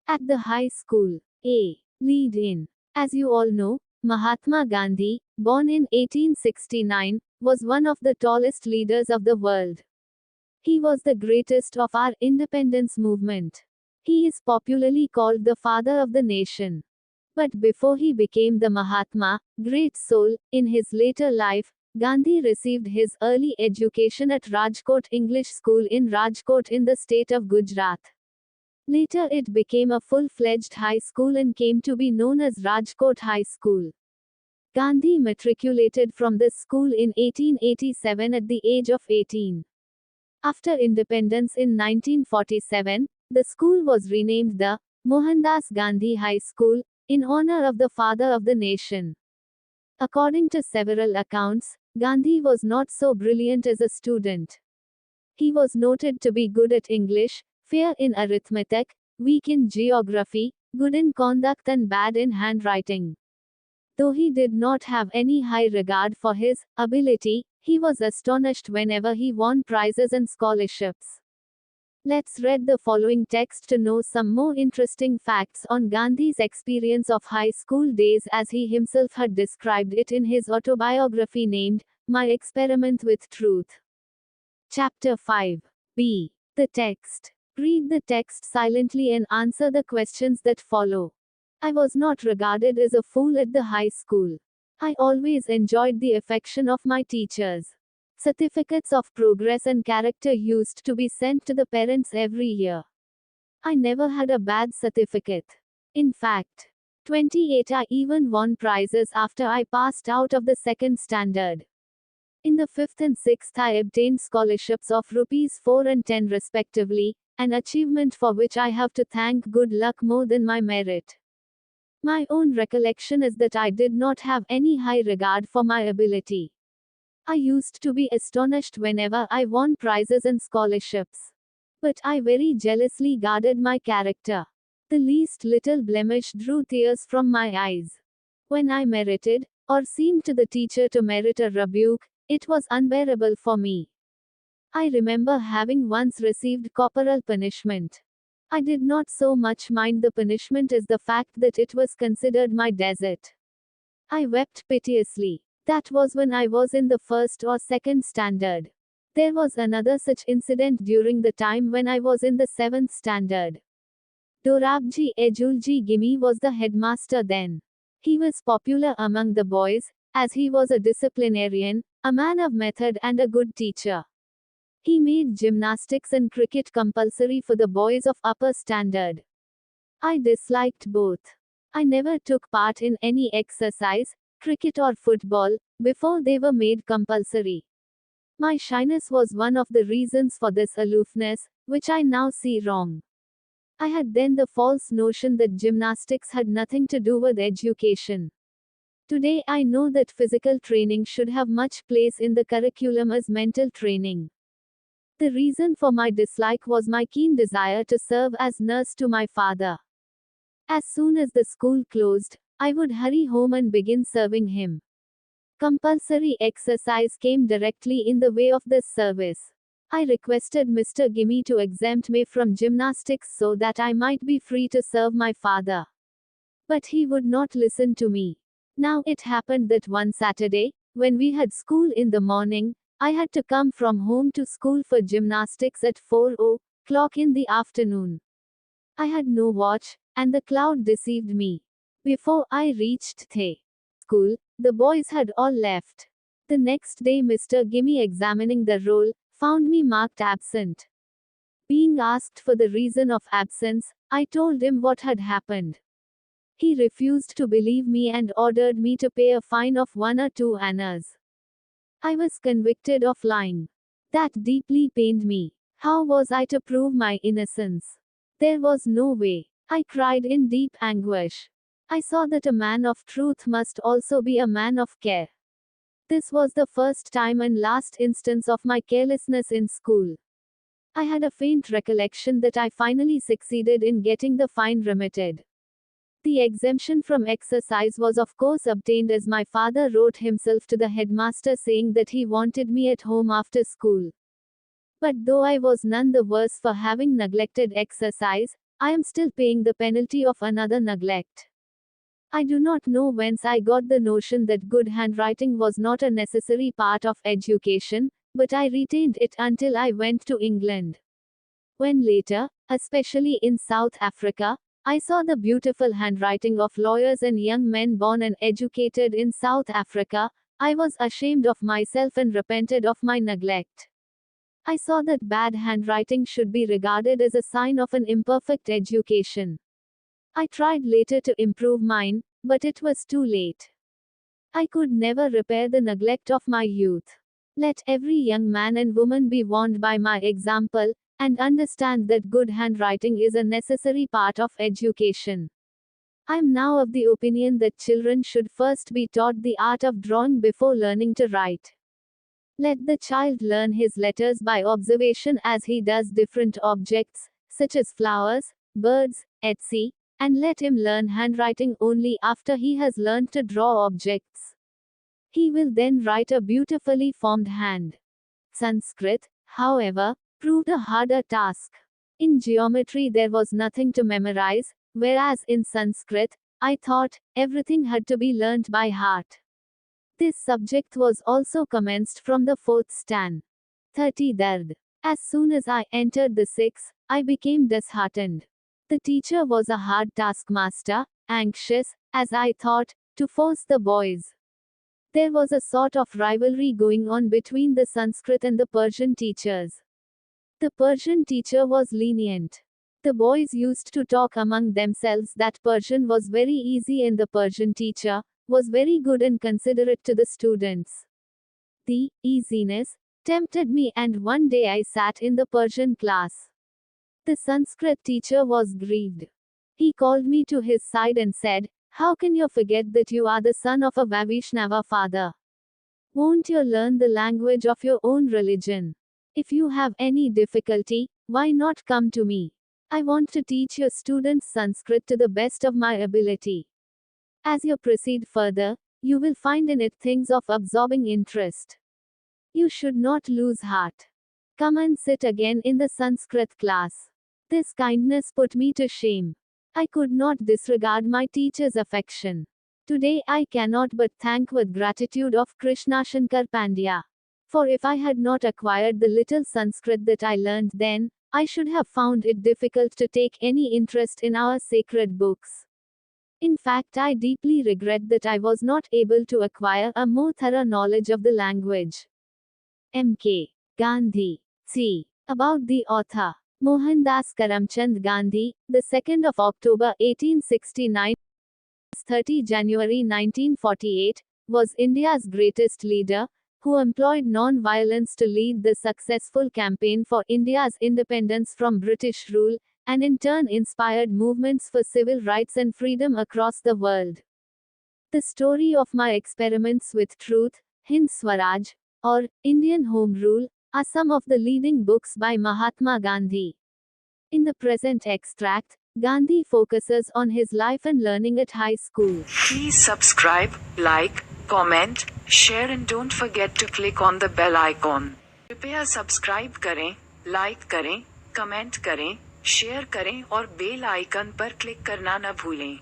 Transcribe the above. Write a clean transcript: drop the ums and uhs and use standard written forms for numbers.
At the high school. A. Lead in. As you all know, Mahatma Gandhi, born in 1869, was one of the tallest leaders of the world. He was the greatest of our independence movement. He is popularly called the father of the nation. But before he became the Mahatma, great soul, in his later life, Gandhi received his early education at Rajkot English School in Rajkot in the state of Gujarat. Later it became a full-fledged high school and came to be known as Rajkot High School. Gandhi matriculated from this school in 1887 at the age of 18. After independence in 1947, the school was renamed the Mohandas Gandhi High School, in honor of the father of the nation. According to several accounts, Gandhi was not so brilliant as a student. He was noted to be good at English, fair in arithmetic, weak in geography, good in conduct and bad in handwriting. Though he did not have any high regard for his ability, he was astonished whenever he won prizes and scholarships. Let's read the following text to know some more interesting facts on Gandhi's experience of high school days as he himself had described it in his autobiography named, My Experiment with Truth. Chapter 5. B. The text. Read the text silently and answer the questions that follow. I was not regarded as a fool at the high school. I always enjoyed the affection of my teachers. Certificates of progress and character used to be sent to the parents every year. I never had a bad certificate. In fact, 28 I even won prizes after I passed out of the second standard. In the 5th and 6th I obtained scholarships of rupees 4 and 10 respectively, an achievement for which I have to thank good luck more than my merit. My own recollection is that I did not have any high regard for my ability. I used to be astonished whenever I won prizes and scholarships. But I very jealously guarded my character. The least little blemish drew tears from my eyes. When I merited, or seemed to the teacher to merit a rebuke, it was unbearable for me. I remember having once received corporal punishment. I did not so much mind the punishment as the fact that it was considered my desert. I wept piteously. That was when I was in the 1st or 2nd standard. There was another such incident during the time when I was in the 7th standard. Dorabji Ejulji Gimi was the headmaster then. He was popular among the boys, as he was a disciplinarian, a man of method and a good teacher. He made gymnastics and cricket compulsory for the boys of upper standard. I disliked both. I never took part in any exercise, cricket or football, before they were made compulsory. My shyness was one of the reasons for this aloofness, which I now see wrong. I had then the false notion that gymnastics had nothing to do with education. Today I know that physical training should have much place in the curriculum as mental training. The reason for my dislike was my keen desire to serve as nurse to my father. As soon as the school closed, I would hurry home and begin serving him. Compulsory exercise came directly in the way of this service. I requested Mr. Gimi to exempt me from gymnastics so that I might be free to serve my father. But he would not listen to me. Now it happened that one Saturday, when we had school in the morning, I had to come from home to school for gymnastics at 4 o'clock in the afternoon. I had no watch, and the cloud deceived me. Before I reached the school, the boys had all left. The next day Mr. Gimi, examining the roll, found me marked absent. Being asked for the reason of absence, I told him what had happened. He refused to believe me and ordered me to pay a fine of 1 or 2 annas. I was convicted of lying. That deeply pained me. How was I to prove my innocence? There was no way. I cried in deep anguish. I saw that a man of truth must also be a man of care. This was the first time and last instance of my carelessness in school. I had a faint recollection that I finally succeeded in getting the fine remitted. The exemption from exercise was of course obtained as my father wrote himself to the headmaster saying that he wanted me at home after school. But though I was none the worse for having neglected exercise, I am still paying the penalty of another neglect. I do not know whence I got the notion that good handwriting was not a necessary part of education, but I retained it until I went to England. When later, especially in South Africa, I saw the beautiful handwriting of lawyers and young men born and educated in South Africa, I was ashamed of myself and repented of my neglect. I saw that bad handwriting should be regarded as a sign of an imperfect education. I tried later to improve mine, but it was too late. I could never repair the neglect of my youth. Let every young man and woman be warned by my example, and understand that good handwriting is a necessary part of education. I am now of the opinion that children should first be taught the art of drawing before learning to write. Let the child learn his letters by observation as he does different objects, such as flowers, birds, etc., and let him learn handwriting only after he has learned to draw objects. He will then write a beautifully formed hand. Sanskrit, however, proved a harder task. In geometry there was nothing to memorize, whereas in Sanskrit, I thought, everything had to be learnt by heart. This subject was also commenced from the 4th stan. 30 Dard. As soon as I entered the 6th, I became disheartened. The teacher was a hard taskmaster, anxious, as I thought, to force the boys. There was a sort of rivalry going on between the Sanskrit and the Persian teachers. The Persian teacher was lenient. The boys used to talk among themselves that Persian was very easy and the Persian teacher was very good and considerate to the students. The easiness tempted me, and one day I sat in the Persian class. The Sanskrit teacher was grieved. He called me to his side and said, "How can you forget that you are the son of a Vaishnava father? Won't you learn the language of your own religion? If you have any difficulty, why not come to me? I want to teach your students Sanskrit to the best of my ability. As you proceed further, you will find in it things of absorbing interest. You should not lose heart. Come and sit again in the Sanskrit class." This kindness put me to shame. I could not disregard my teacher's affection. Today I cannot but thank with gratitude of Krishnashankar Pandya. For if I had not acquired the little Sanskrit that I learned then, I should have found it difficult to take any interest in our sacred books. In fact, I deeply regret that I was not able to acquire a more thorough knowledge of the language. M.K. Gandhi. C. About the author. Mohandas Karamchand Gandhi, the 2nd of October 1869, 30 January 1948, was India's greatest leader, who employed non-violence to lead the successful campaign for India's independence from British rule, and in turn inspired movements for civil rights and freedom across the world. The story of my experiments with truth, Hind Swaraj, or Indian Home Rule, are some of the leading books by Mahatma Gandhi. In the present extract, Gandhi focuses on his life and learning at high school. Please subscribe, like, comment, share and don't forget to click on the bell icon. कृपया subscribe करें, like करें, comment करें, share करें और bell icon पर click करना न भूलें।